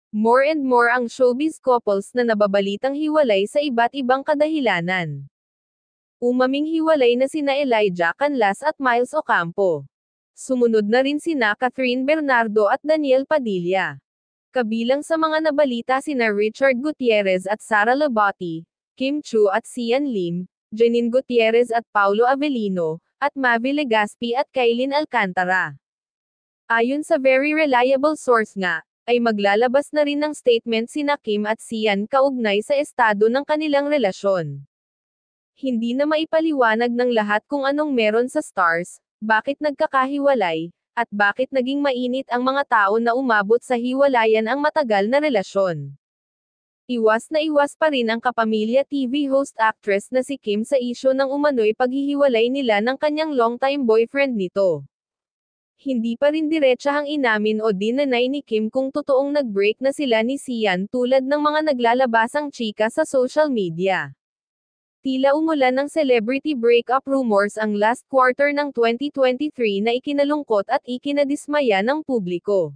More and more ang showbiz couples na nababalitang hiwalay sa iba't ibang kadahilanan. Umaming hiwalay na sina Elijah Canlas at Miles Ocampo. Sumunod na rin sina Catherine Bernardo at Daniel Padilla. Kabilang sa mga nabalita sina Richard Gutierrez at Sara Labati, Kim Chiu at Sian Lim, Janine Gutierrez at Paulo Avellino, at Mavi Legaspi at Kailin Alcantara. Ayon sa very reliable source nga, ay maglalabas na rin ng statement sina Kim at Sian kaugnay sa estado ng kanilang relasyon. Hindi na maipaliwanag ng lahat kung anong meron sa stars, bakit nagkakahiwalay, at bakit naging mainit ang mga tao na umabot sa hiwalayan ang matagal na relasyon. Iwas na iwas pa rin ang kapamilya TV host actress na si Kim sa isyu ng umano'y paghihiwalay nila ng kanyang longtime boyfriend nito. Hindi pa rin diretsahang inamin o dinanay ni Kim kung totoong nag-break na sila ni Sian tulad ng mga naglalabasang chika sa social media. Tila umulan ng celebrity breakup rumors ang last quarter ng 2023 na ikinalungkot at ikinadismaya ng publiko.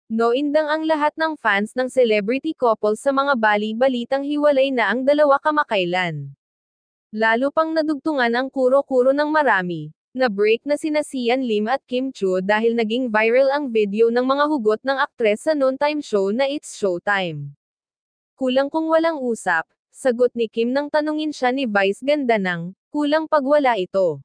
Noindang ang lahat ng fans ng celebrity couple sa mga bali-balitang hiwalay na ang dalawa kamakailan. Lalo pang nadugtungan ang kuro-kuro ng marami. Na-break na sina Sian Lim at Kim Chiu dahil naging viral ang video ng mga hugot ng aktres sa noontime show na It's Showtime. Kulang kung walang usap, sagot ni Kim nang tanungin siya ni Vice ganda ng, kulang pag wala ito.